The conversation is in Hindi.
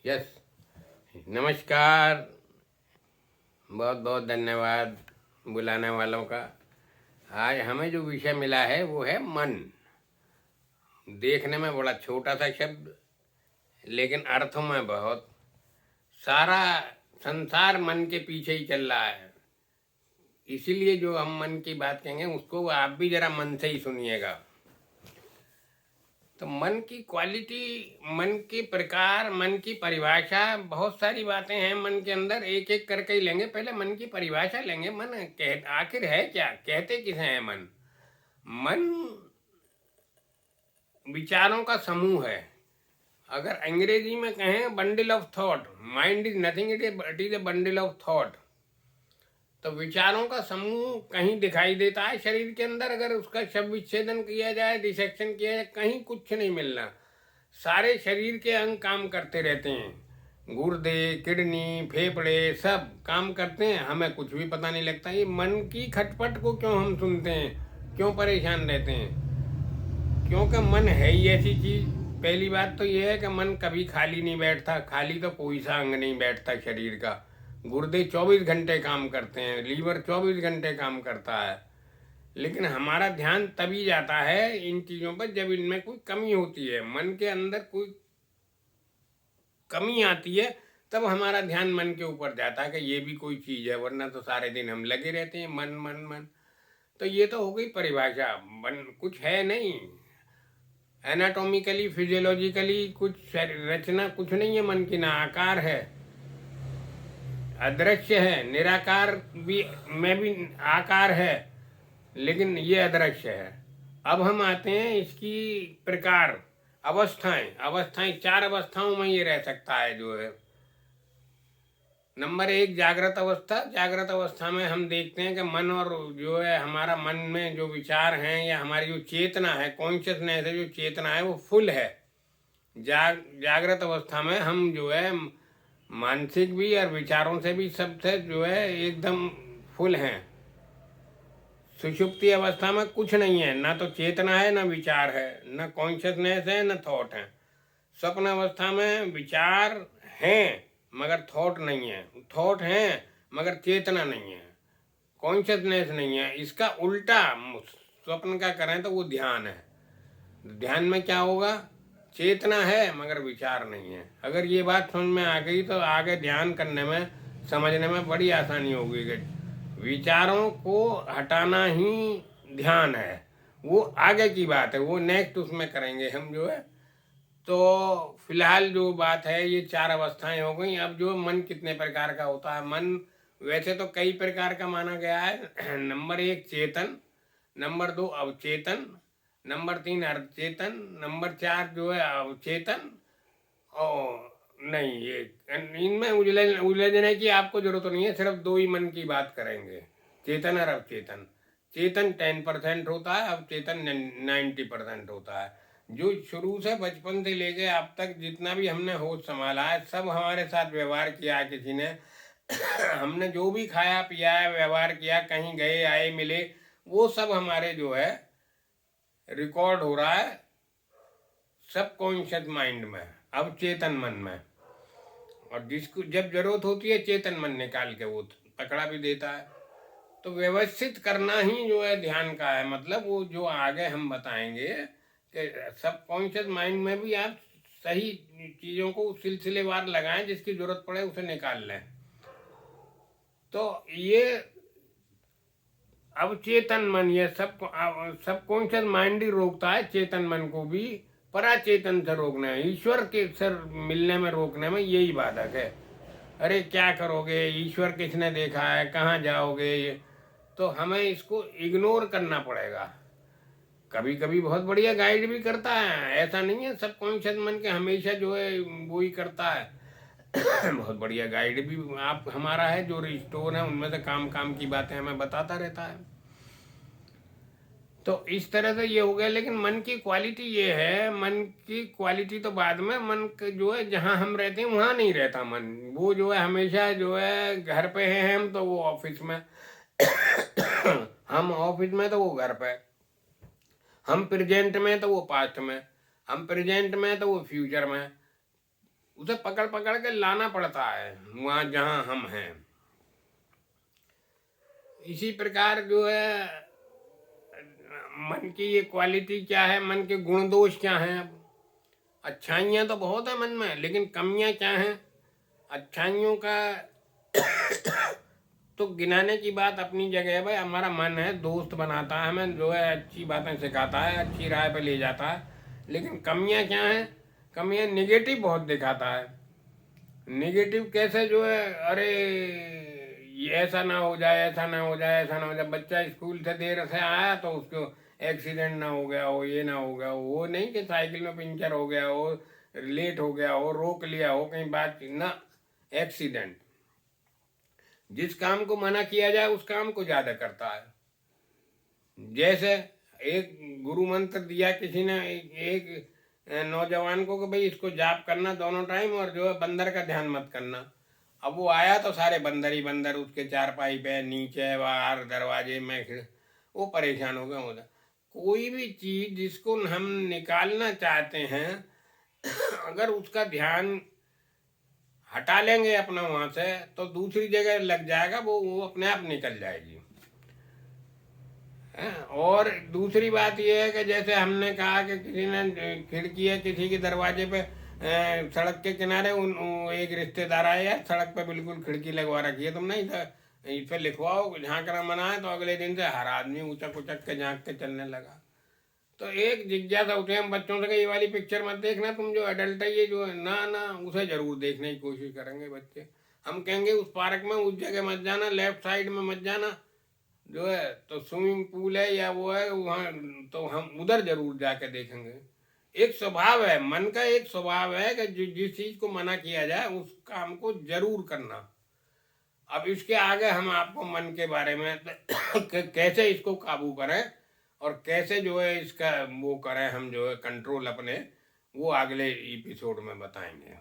यस, नमस्कार। बहुत बहुत धन्यवाद बुलाने वालों का। आज हमें जो विषय मिला है वो है मन। देखने में बड़ा छोटा सा शब्द, लेकिन अर्थों में बहुत। सारा संसार मन के पीछे ही चल रहा है। इसीलिए जो हम मन की बात कहेंगे उसको आप भी जरा मन से ही सुनिएगा। तो मन की क्वालिटी, मन के प्रकार, मन की परिभाषा, बहुत सारी बातें हैं मन के अंदर। एक एक करके ही लेंगे। पहले मन की परिभाषा लेंगे। मन आखिर है क्या, कहते किसे हैं मन? मन विचारों का समूह है। अगर अंग्रेजी में कहें bundle of thought, mind is nothing it is a bundle of thought. तो विचारों का समूह कहीं दिखाई देता है शरीर के अंदर। अगर उसका शव विच्छेदन किया जाए, डिसेक्शन किया जाए, कहीं कुछ नहीं मिलना। सारे शरीर के अंग काम करते रहते हैं। गुर्दे, किडनी, फेफड़े सब काम करते हैं। हमें कुछ भी पता नहीं लगता। ये मन की खटपट को क्यों हम सुनते हैं, क्यों परेशान रहते हैं? क्योंकि मन है ही ऐसी चीज। पहली बात तो ये है कि मन कभी खाली नहीं बैठता। खाली तो कोई सा अंग नहीं बैठता शरीर का। गुर्दे 24 घंटे काम करते हैं, लीवर 24 घंटे काम करता है। लेकिन हमारा ध्यान तभी जाता है इन चीज़ों पर जब इनमें कोई कमी होती है। मन के अंदर कोई कमी आती है तब हमारा ध्यान मन के ऊपर जाता है कि ये भी कोई चीज़ है। वरना तो सारे दिन हम लगे रहते हैं मन मन मन। तो ये तो हो गई परिभाषा। मन कुछ है नहीं। एनाटॉमिकली, फिजियोलॉजिकली कुछ रचना कुछ नहीं है मन की। ना आकार है, अदृश्य है। निराकार भी में भी आकार है, लेकिन ये अदृश्य है। अब हम आते हैं इसकी प्रकार, अवस्थाएं। अवस्थाएं 4 अवस्थाओं में ये रह सकता है जो है। नंबर 1 जागृत अवस्था। जागृत अवस्था में हम देखते हैं कि मन और जो है हमारा मन में जो विचार हैं या हमारी जो चेतना है, कॉन्शियसनेस है, जो चेतना है वो फुल है। जागृत अवस्था में हम जो है मानसिक भी और विचारों से भी सबसे जो है एकदम फुल हैं। सुषुप्ति अवस्था में कुछ नहीं है, ना तो चेतना है, ना विचार है, ना कॉन्शियसनेस है, ना थॉट है। स्वप्न अवस्था में विचार हैं मगर थॉट नहीं है, थॉट हैं मगर चेतना नहीं है, कॉन्शियसनेस नहीं है। इसका उल्टा स्वप्न का करें तो वो ध्यान है। ध्यान में क्या होगा? चेतना है मगर विचार नहीं है। अगर ये बात समझ में आ गई तो आगे ध्यान करने में, समझने में बड़ी आसानी होगी कि विचारों को हटाना ही ध्यान है। वो आगे की बात है, वो नेक्स्ट उसमें करेंगे हम जो है। तो फिलहाल जो बात है ये 4 अवस्थाएं हो गई। अब जो मन कितने प्रकार का होता है? मन वैसे तो कई प्रकार का माना गया है। नंबर 1 चेतन, नंबर 2 अवचेतन, नंबर 3 अर्धचेतन, नंबर 4 जो है अवचेतन। और नहीं, ये इनमें उलझने की आपको जरूरत नहीं है। सिर्फ 2 ही मन की बात करेंगे, चेतन और अवचेतन। चेतन 10% होता है, अवचेतन 90% होता है। जो शुरू से बचपन से लेके अब तक जितना भी हमने होश संभाला है, सब हमारे साथ व्यवहार किया है किसी ने। हमने जो भी खाया पिया है, व्यवहार किया, कहीं गए आए मिले, वो सब हमारे जो है रिकॉर्ड हो रहा है सबकॉन्शियस माइंड में, अवचेतन मन में। और जिसको जब जरूरत होती है चेतन मन निकाल के वो पकड़ा भी देता है। तो व्यवस्थित करना ही जो है ध्यान का है। मतलब वो जो आगे हम बताएंगे कि सबकॉन्शियस माइंड में भी आप सही चीज़ों को सिलसिलेवार लगाएं, जिसकी जरूरत पड़े उसे निकाल लें। तो ये अवचेतन मन, ये सबकॉन्शियस माइंड ही रोकता है चेतन मन को भी। पराचेतन से रोकना है, ईश्वर के सर मिलने में रोकने में यही बाधक है। अरे क्या करोगे, ईश्वर किसने देखा है, कहाँ जाओगे? ये तो हमें इसको इग्नोर करना पड़ेगा। कभी कभी बहुत बढ़िया गाइड भी करता है, ऐसा नहीं है सबकॉन्शियस मन के हमेशा जो है वो ही करता है। बहुत बढ़िया गाइड भी आप हमारा है, जो रिस्टोर है उनमें से काम काम की बातें हमें बताता रहता है। तो इस तरह से ये हो गया। लेकिन मन की क्वालिटी ये है, मन की क्वालिटी तो बाद में, मन जो है जहाँ हम रहते हैं वहाँ नहीं रहता मन। वो जो है हमेशा जो है घर पे है हम तो वो ऑफिस में, हम ऑफिस में तो वो घर पे, हम प्रेजेंट में तो वो पास्ट में, हम प्रेजेंट में तो वो फ्यूचर में। उसे पकड़ पकड़ के लाना पड़ता है वहाँ जहाँ हम हैं। इसी प्रकार जो है मन की ये क्वालिटी क्या है, मन के गुण दोष क्या हैं। अब अच्छाइयाँ तो बहुत है मन में, लेकिन कमियाँ क्या हैं। अच्छाइयों का तो गिनाने की बात अपनी जगह है भाई। हमारा मन है, दोस्त बनाता है हमें, जो है अच्छी बातें सिखाता है, अच्छी राह पे ले जाता है। लेकिन कमियां क्या हैं, कमियां निगेटिव बहुत दिखाता है। निगेटिव कैसे, जो है अरे ये ऐसा ना हो जाए, ऐसा ना हो जाए, ऐसा ना हो जाए। बच्चा स्कूल से देर से आया तो उसको एक्सीडेंट ना हो गया हो, ये ना हो गया हो, वो नहीं कि साइकिल में पंचर हो गया हो, लेट हो गया हो, रोक लिया हो कहीं बात ना, एक्सीडेंट। जिस काम को मना किया जाए उस काम को ज्यादा करता है। जैसे एक गुरु मंत्र दिया किसी ने एक नौजवान को कि भाई इसको जाप करना दोनों टाइम, और जो है बंदर का ध्यान मत करना। अब वो आया तो सारे बंदर ही बंदर उसके चारपाई पे, नीचे, बाहर, दरवाजे में, वो परेशान हो गए उधर। कोई भी चीज जिसको हम निकालना चाहते हैं अगर उसका ध्यान हटा लेंगे अपना वहां से, तो दूसरी जगह लग जाएगा, वो अपने आप निकल जाएगी। और दूसरी बात यह है कि जैसे हमने कहा कि किसी ने खिड़की है किसी के दरवाजे पे, सड़क के किनारे एक रिश्तेदार आए, यार सड़क पे बिल्कुल खिड़की लगवा रखी है तुमने, इस पे लिखवाओ, झांकना मना है। तो अगले दिन से हर आदमी उचक उचक के झांक के चलने लगा। तो एक जिज्ञासा उठे हम बच्चों से कि ये वाली पिक्चर मत देखना, तुम जो एडल्ट है ये जो है ना ना, उसे जरूर देखने की कोशिश करेंगे बच्चे। हम कहेंगे उस पार्क में उस जगह मत जाना, लेफ्ट साइड में मत जाना, जो है तो स्विमिंग पूल है या वो है वहाँ, तो हम उधर जरूर जाके देखेंगे। एक स्वभाव है मन का, एक स्वभाव है कि जिस चीज को मना किया जाए उस काम को जरूर करना। अब इसके आगे हम आपको मन के बारे में कैसे इसको काबू करें और कैसे जो है इसका वो करें हम, जो है कंट्रोल अपने, वो अगले एपिसोड में बताएंगे।